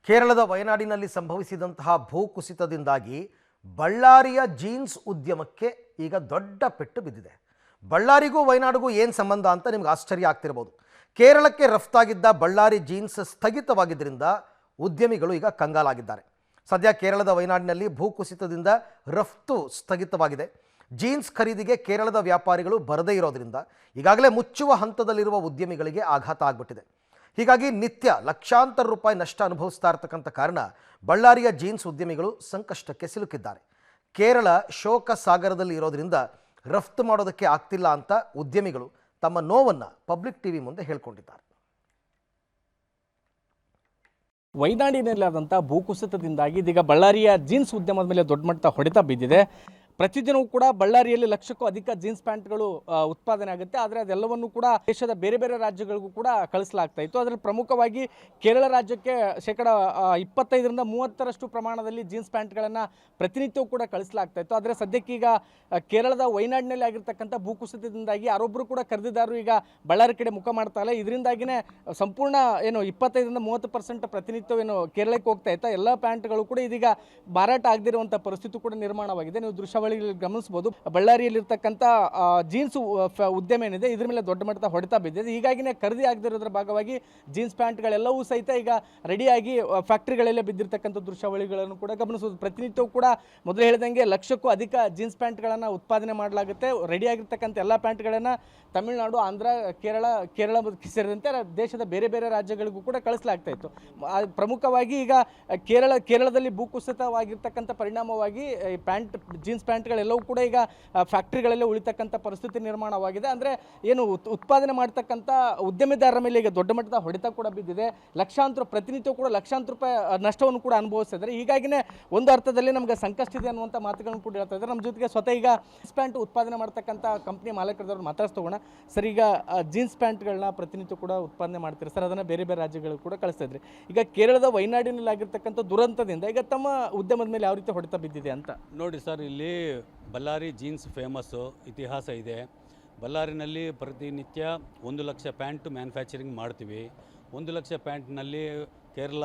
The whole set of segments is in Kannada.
ಕೇರಳದ ವಯನಾಡಿನಲ್ಲಿ ಸಂಭವಿಸಿದಂತಹ ಭೂಕುಸಿತದಿಂದಾಗಿ ಬಳ್ಳಾರಿಯ ಜೀನ್ಸ್ ಉದ್ಯಮಕ್ಕೆ ಈಗ ದೊಡ್ಡ ಪೆಟ್ಟು ಬಿದ್ದಿದೆ. ಬಳ್ಳಾರಿಗೂ ವಯನಾಡಿಗೂ ಏನು ಸಂಬಂಧ ಅಂತ ನಿಮಗೆ ಆಶ್ಚರ್ಯ ಆಗ್ತಿರಬಹುದು. ಕೇರಳಕ್ಕೆ ರಫ್ತಾಗಿದ್ದ ಬಳ್ಳಾರಿ ಜೀನ್ಸ್ ಸ್ಥಗಿತವಾಗಿದ್ದರಿಂದ ಉದ್ಯಮಿಗಳು ಈಗ ಕಂಗಾಲಾಗಿದ್ದಾರೆ. ಸದ್ಯ ಕೇರಳದ ವಯನಾಡಿನಲ್ಲಿ ಭೂಕುಸಿತದಿಂದ ರಫ್ತು ಸ್ಥಗಿತವಾಗಿದೆ. ಜೀನ್ಸ್ ಖರೀದಿಗೆ ಕೇರಳದ ವ್ಯಾಪಾರಿಗಳು ಬರದೇ ಇರೋದ್ರಿಂದ ಈಗಾಗಲೇ ಮುಚ್ಚುವ ಹಂತದಲ್ಲಿರುವ ಉದ್ಯಮಿಗಳಿಗೆ ಆಘಾತ ಆಗಿಬಿಟ್ಟಿದೆ. ಹೀಗಾಗಿ ನಿತ್ಯ ಲಕ್ಷಾಂತರ ರೂಪಾಯಿ ನಷ್ಟ ಅನುಭವಿಸ್ತಾ ಇರತಕ್ಕಂಥ ಕಾರಣ ಬಳ್ಳಾರಿಯ ಜೀನ್ಸ್ ಉದ್ಯಮಿಗಳು ಸಂಕಷ್ಟಕ್ಕೆ ಸಿಲುಕಿದ್ದಾರೆ. ಕೇರಳ ಶೋಕ ಸಾಗರದಲ್ಲಿ ಇರೋದ್ರಿಂದ ರಫ್ತು ಮಾಡೋದಕ್ಕೆ ಆಗ್ತಿಲ್ಲ ಅಂತ ಉದ್ಯಮಿಗಳು ತಮ್ಮ ನೋವನ್ನು ಪಬ್ಲಿಕ್ ಟಿವಿ ಮುಂದೆ ಹೇಳ್ಕೊಂಡಿದ್ದಾರೆ. ವಯನಾಡಿನಲ್ಲಾದಂಥ ಭೂಕುಸಿತದಿಂದಾಗಿ ಇದೀಗ ಬಳ್ಳಾರಿಯ ಜೀನ್ಸ್ ಉದ್ಯಮದ ಮೇಲೆ ದೊಡ್ಡ ಮಟ್ಟ ಹೊಡೆತ ಬಿದ್ದಿದೆ. ಪ್ರತಿದಿನವೂ ಕೂಡ ಬಳ್ಳಾರಿಯಲ್ಲಿ ಲಕ್ಷಕ್ಕೂ ಅಧಿಕ ಜೀನ್ಸ್ ಪ್ಯಾಂಟ್ಗಳು ಉತ್ಪಾದನೆ ಆಗುತ್ತೆ. ಆದರೆ ಅದೆಲ್ಲವನ್ನು ಕೂಡ ದೇಶದ ಬೇರೆ ಬೇರೆ ರಾಜ್ಯಗಳಿಗೂ ಕೂಡ ಕಳಿಸಲಾಗ್ತಾ ಇತ್ತು. ಅದರಲ್ಲಿ ಪ್ರಮುಖವಾಗಿ ಕೇರಳ ರಾಜ್ಯಕ್ಕೆ ಶೇಕಡ 25ರಿಂದ 30ರಷ್ಟು ಪ್ರಮಾಣದಲ್ಲಿ ಜೀನ್ಸ್ ಪ್ಯಾಂಟ್ಗಳನ್ನು ಪ್ರತಿನಿತ್ಯವೂ ಕೂಡ ಕಳಿಸಲಾಗ್ತಾ ಇತ್ತು. ಆದರೆ ಸದ್ಯಕ್ಕೀಗ ಕೇರಳದ ವಯನಾಡಿನಲ್ಲಿ ಆಗಿರ್ತಕ್ಕಂಥ ಭೂಕುಸಿತದಿಂದಾಗಿ ಯಾರೊಬ್ಬರು ಕೂಡ ಖರೀದಿದಾರರು ಈಗ ಬಳ್ಳಾರಿ ಕಡೆ ಮುಖ ಮಾಡ್ತಾ ಇಲ್ಲ. ಇದರಿಂದಾಗಿನೇ ಸಂಪೂರ್ಣ 25ರಿಂದ 30% ಪ್ರತಿನಿತ್ಯವೇನು ಕೇರಳಕ್ಕೆ ಹೋಗ್ತಾ ಇತ್ತು ಎಲ್ಲ ಪ್ಯಾಂಟ್ಗಳು ಕೂಡ ಇದೀಗ ಮಾರಾಟ ಆಗದಿರುವಂಥ ಪರಿಸ್ಥಿತಿ ಕೂಡ ನಿರ್ಮಾಣವಾಗಿದೆ. ನೀವು ದೃಶ್ಯಾವಳಿ ಗಮನಿಸಬಹುದು. ಬಳ್ಳಾರಿಯಲ್ಲಿರ್ತಕ್ಕಂಥ ಜೀನ್ಸ್ ಉದ್ಯಮ ಏನಿದೆ ಇದ್ರ ಮೇಲೆ ದೊಡ್ಡ ಮಟ್ಟದ ಹೊಡೆತ ಬಿದ್ದಿದೆ. ಹೀಗಾಗಿನೇ ಖರೀದಿ ಆಗದಿರೋದ್ರ ಭಾಗವಾಗಿ ಜೀನ್ಸ್ ಪ್ಯಾಂಟ್ಗಳೆಲ್ಲವೂ ಸಹಿತ ಈಗ ರೆಡಿಯಾಗಿ ಫ್ಯಾಕ್ಟ್ರಿಗಳಲ್ಲೇ ಬಿದ್ದಿರ್ತಕ್ಕಂಥ ದೃಶ್ಯಾವಳಿಗಳನ್ನು ಕೂಡ ಗಮನಿಸಬಹುದು. ಪ್ರತಿನಿತ್ಯವೂ ಕೂಡ ಮೊದಲು ಹೇಳಿದಂಗೆ ಲಕ್ಷಕ್ಕೂ ಅಧಿಕ ಜೀನ್ಸ್ ಪ್ಯಾಂಟ್ಗಳನ್ನು ಉತ್ಪಾದನೆ ಮಾಡಲಾಗುತ್ತೆ. ರೆಡಿಯಾಗಿರ್ತಕ್ಕಂಥ ಎಲ್ಲ ಪ್ಯಾಂಟ್ಗಳನ್ನು ತಮಿಳುನಾಡು, ಆಂಧ್ರ, ಕೇರಳ ಸೇರಿದಂತೆ ದೇಶದ ಬೇರೆ ಬೇರೆ ರಾಜ್ಯಗಳಿಗೂ ಕೂಡ ಕಳಿಸಲಾಗ್ತಾ ಇತ್ತು. ಪ್ರಮುಖವಾಗಿ ಈಗ ಕೇರಳದಲ್ಲಿ ಭೂಕುಸಿತವಾಗಿರ್ತಕ್ಕಂಥ ಪರಿಣಾಮವಾಗಿ ಜೀನ್ಸ್ ಪ್ಯಾಂಟ್ಗಳೆಲ್ಲವೂ ಕೂಡ ಈಗ ಫ್ಯಾಕ್ಟ್ರಿಗಳಲ್ಲೇ ಉಳಿತಕ್ಕಂಥ ಪರಿಸ್ಥಿತಿ ನಿರ್ಮಾಣವಾಗಿದೆ. ಅಂದರೆ ಏನು ಉತ್ಪಾದನೆ ಮಾಡ್ತಕ್ಕಂಥ ಉದ್ಯಮಿದಾರರ ಮೇಲೆ ಈಗ ದೊಡ್ಡ ಮಟ್ಟದ ಹೊಡೆತ ಕೂಡ ಬಿದ್ದಿದೆ. ಪ್ರತಿನಿತ್ಯ ಕೂಡ ಲಕ್ಷಾಂತರ ರೂಪಾಯಿ ನಷ್ಟವನ್ನು ಕೂಡ ಅನುಭವಿಸ್ತಿದ್ದಾರೆ. ಹೀಗಾಗಿನೇ ಒಂದು ಅರ್ಥದಲ್ಲಿ ನಮಗೆ ಸಂಕಷ್ಟ ಇದೆ ಅನ್ನುವಂಥ ಮಾತುಗಳನ್ನು ಕೂಡ ಹೇಳ್ತಾ ಇದ್ದಾರೆ. ನಮ್ಮ ಜೊತೆಗೆ ಸ್ವತಃ ಈಗ ಜೀನ್ಸ್ ಪ್ಯಾಂಟ್ ಉತ್ಪಾದನೆ ಮಾಡ್ತಕ್ಕಂಥ ಕಂಪ್ನಿ ಮಾಲಕರದವ್ರು ಮಾತಾಡ್ತೋಗೋಣ. ಸರ್, ಈಗ ಜೀನ್ಸ್ ಪ್ಯಾಂಟ್ಗಳನ್ನ ಪ್ರತಿನಿತ್ಯ ಕೂಡ ಉತ್ಪಾದನೆ ಮಾಡ್ತಾರೆ ಸರ್, ಅದನ್ನು ಬೇರೆ ಬೇರೆ ರಾಜ್ಯಗಳು ಕೂಡ ಕಳಿಸ್ತಾ ಇದ್ರಿ. ಈಗ ಕೇರಳದ ವಯನಾಡಿನಲ್ಲಿ ಆಗಿರ್ತಕ್ಕಂಥ ದುರಂತದಿಂದ ಈಗ ತಮ್ಮ ಉದ್ಯಮದ ಮೇಲೆ ಯಾವ ರೀತಿ ಹೊಡೆತ ಬಿದ್ದಿದೆ ಅಂತ ನೋಡಿ ಸರ್, ಇಲ್ಲಿ ಬಳ್ಳಾರಿ ಜೀನ್ಸ್ ಫೇಮಸ್ಸು, ಇತಿಹಾಸ ಇದೆ. ಬಳ್ಳಾರಿನಲ್ಲಿ ಪ್ರತಿನಿತ್ಯ 1 ಲಕ್ಷ ಪ್ಯಾಂಟ್ ಮ್ಯಾನುಫ್ಯಾಕ್ಚರಿಂಗ್ ಮಾಡ್ತೀವಿ. 1 ಲಕ್ಷ ಪ್ಯಾಂಟ್ನಲ್ಲಿ ಕೇರಳ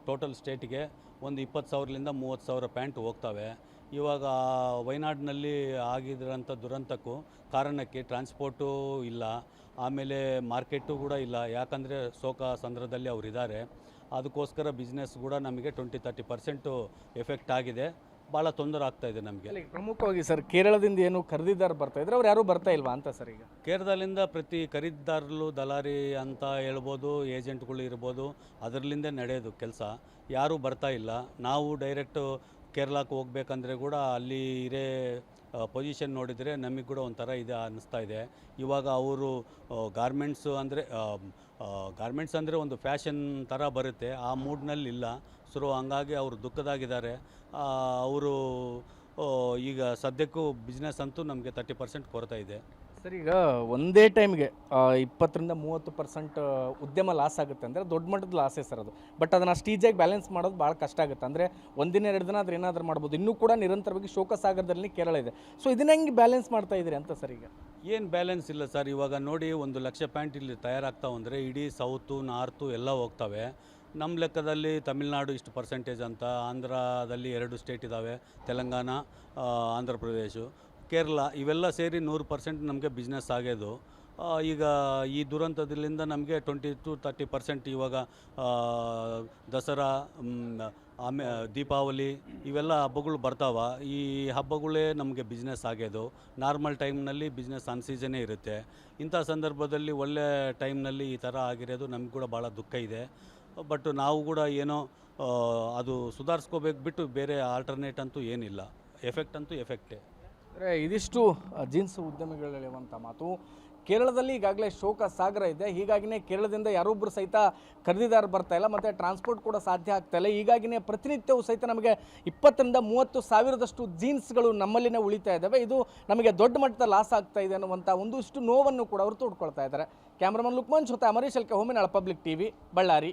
ಟೋಟಲ್ ಸ್ಟೇಟಿಗೆ ಒಂದು 20,000ರಿಂದ 30,000 ಪ್ಯಾಂಟ್ ಹೋಗ್ತವೆ. ಇವಾಗ ವಯನಾಡಿನಲ್ಲಿ ಆಗಿದ್ರಂಥ ದುರಂತಕ್ಕೂ ಕಾರಣಕ್ಕೆ ಟ್ರಾನ್ಸ್ಪೋರ್ಟು ಇಲ್ಲ, ಆಮೇಲೆ ಮಾರ್ಕೆಟು ಕೂಡ ಇಲ್ಲ. ಯಾಕಂದರೆ ಶೋಕ ಸಂದರ್ಭದಲ್ಲಿ ಅವರಿದ್ದಾರೆ. ಅದಕ್ಕೋಸ್ಕರ ಬಿಸ್ನೆಸ್ ಕೂಡ ನಮಗೆ 20-30% ಎಫೆಕ್ಟ್ ಆಗಿದೆ. ಭಾಳ ತೊಂದರೆ ಆಗ್ತಾ ಇದೆ ನಮಗೆ. ಪ್ರಮುಖವಾಗಿ ಸರ್, ಕೇರಳದಿಂದ ಏನು ಖರೀದಿದಾರ ಬರ್ತಾ ಇದ್ರೆ ಅವ್ರು ಯಾರೂ ಬರ್ತಾ ಇಲ್ವಾ ಅಂತ ಸರ್? ಈಗ ಕೇರಳದಿಂದ ಪ್ರತಿ ಖರೀದಿದಾರರು ದಲಾರಿ ಅಂತ ಹೇಳ್ಬೋದು, ಏಜೆಂಟ್ಗಳು ಇರ್ಬೋದು, ಅದರಲ್ಲಿಂದ ನಡೆಯೋದು ಕೆಲಸ. ಯಾರೂ ಬರ್ತಾ ಇಲ್ಲ. ನಾವು ಡೈರೆಕ್ಟು ಕೇರಳಕ್ಕೆ ಹೋಗ್ಬೇಕಂದ್ರೆ ಕೂಡ ಅಲ್ಲಿ ಇರೇ ಪೊಸಿಷನ್ ನೋಡಿದರೆ ನಮಗೆ ಕೂಡ ಒಂಥರ ಇದೆ ಅನ್ನಿಸ್ತಾ ಇದೆ. ಇವಾಗ ಅವರು ಗಾರ್ಮೆಂಟ್ಸ್ ಅಂದರೆ ಒಂದು ಫ್ಯಾಷನ್ ಥರ ಬರುತ್ತೆ, ಆ ಮೂಡ್ನಲ್ಲಿ ಇಲ್ಲ. ಹಂಗಾಗಿ ಅವರು ದುಃಖದಾಗಿದ್ದಾರೆ. ಅವರು ಈಗ ಸದ್ಯಕ್ಕೂ ಬಿಸ್ನೆಸ್ ಅಂತೂ ನಮಗೆ 30% ಕೊರತೆ ಇದೆ ಸರ್. ಈಗ ಒಂದೇ ಟೈಮ್ಗೆ 20ರಿಂದ 30% ಉದ್ಯಮ ಲಾಸ್ ಆಗುತ್ತೆ ಅಂದರೆ ದೊಡ್ಡ ಮಟ್ಟದ ಲಾಸೇ ಸರ್ ಅದು. ಬಟ್ ಅದನ್ನು ಅಷ್ಟು ಈಜಿಯಾಗಿ ಬ್ಯಾಲೆನ್ಸ್ ಮಾಡೋದು ಭಾಳ ಕಷ್ಟ ಆಗುತ್ತೆ. ಅಂದರೆ ಒಂದಿನ 2 ದಿನ ಆದ್ರೆ ಏನಾದರೂ ಮಾಡ್ಬೋದು. ಇನ್ನೂ ಕೂಡ ನಿರಂತರವಾಗಿ ಶೋಕ ಸಾಗರದಲ್ಲಿ ಕೇರಳ ಇದೆ. ಸೊ ಇದನ್ನ ಹೆಂಗೆ ಬ್ಯಾಲೆನ್ಸ್ ಮಾಡ್ತಾ ಇದ್ದೀರಿ ಅಂತ ಸರ್? ಈಗ ಏನು ಬ್ಯಾಲೆನ್ಸ್ ಇಲ್ಲ ಸರ್. ಇವಾಗ ನೋಡಿ, 1 ಲಕ್ಷ ಪ್ಯಾಂಟ್ ಇಲ್ಲಿ ತಯಾರಾಗ್ತಾವೆ ಅಂದರೆ ಇಡೀ ಸೌತು ನಾರ್ತು ಎಲ್ಲ ಹೋಗ್ತವೆ. ನಮ್ಮ ಲೆಕ್ಕದಲ್ಲಿ ತಮಿಳ್ನಾಡು ಇಷ್ಟು ಪರ್ಸೆಂಟೇಜ್ ಅಂತ, ಆಂಧ್ರದಲ್ಲಿ 2 ಸ್ಟೇಟ್ ಇದ್ದಾವೆ, ತೆಲಂಗಾಣ, ಆಂಧ್ರ ಪ್ರದೇಶ, ಕೇರಳ, ಇವೆಲ್ಲ ಸೇರಿ 100% ನಮಗೆ ಬಿಸ್ನೆಸ್ ಆಗೋದು. ಈಗ ಈ ದುರಂತದಿಂದ ನಮಗೆ 20-30% ಇವಾಗ ದಸರಾ, ದೀಪಾವಳಿ ಇವೆಲ್ಲ ಹಬ್ಬಗಳು ಬರ್ತಾವೆ. ಈ ಹಬ್ಬಗಳೇ ನಮಗೆ ಬಿಸ್ನೆಸ್ ಆಗೋದು. ನಾರ್ಮಲ್ ಟೈಮ್ನಲ್ಲಿ ಬಿಸ್ನೆಸ್ ಆನ್ ಸೀಸನ್ನೇ ಇರುತ್ತೆ. ಇಂಥ ಸಂದರ್ಭದಲ್ಲಿ ಒಳ್ಳೆ ಟೈಮ್ನಲ್ಲಿ ಈ ಥರ ಆಗಿರೋದು ನಮ್ಗೆ ಕೂಡ ಭಾಳ ದುಃಖ ಇದೆ. ಬಟ್ ನಾವು ಕೂಡ ಏನೋ ಅದು ಸುಧಾರಿಸ್ಕೋಬೇಕು ಬಿಟ್ಟು ಬೇರೆ ಆಲ್ಟರ್ನೇಟ್ ಅಂತೂ ಏನಿಲ್ಲ. ಎಫೆಕ್ಟ್ ಅಂತೂ ಎಫೆಕ್ಟೇ. ಇದಿಷ್ಟು ಜೀನ್ಸ್ ಉದ್ಯಮಿಗಳಿರುವಂಥ ಮಾತು. ಕೇರಳದಲ್ಲಿ ಈಗಾಗಲೇ ಶೋಕ ಸಾಗರ ಇದೆ. ಹೀಗಾಗಿನೇ ಕೇರಳದಿಂದ ಯಾರೊಬ್ಬರು ಸಹಿತ ಖರೀದಿದಾರ ಬರ್ತಾ ಇಲ್ಲ, ಮತ್ತು ಟ್ರಾನ್ಸ್ಪೋರ್ಟ್ ಕೂಡ ಸಾಧ್ಯ ಆಗ್ತಾ ಇಲ್ಲ. ಹೀಗಾಗಿನೇ ಪ್ರತಿನಿತ್ಯವೂ ಸಹಿತ ನಮಗೆ 20ರಿಂದ 30 ಸಾವಿರದಷ್ಟು ಜೀನ್ಸ್ಗಳು ನಮ್ಮಲ್ಲಿನೇ ಉಳಿತಾ ಇದ್ದಾವೆ. ಇದು ನಮಗೆ ದೊಡ್ಡ ಮಟ್ಟದ ಲಾಸ್ ಆಗ್ತಾ ಇದೆ ಅನ್ನುವಂಥ ಒಂದಷ್ಟು ನೋವನ್ನು ಕೂಡ ಅವರು ತೋಡ್ಕೊಳ್ತಾ ಇದ್ದಾರೆ. ಕ್ಯಾಮ್ರಾಮನ್ ಲುಕ್ಮನ್ ಜೊತೆ ಅಮರೀಶ್ ಅಲ್ಕೆ, ಹೋಮಿನಾಳ, ಪಬ್ಲಿಕ್ ಟಿವಿ, ಬಳ್ಳಾರಿ.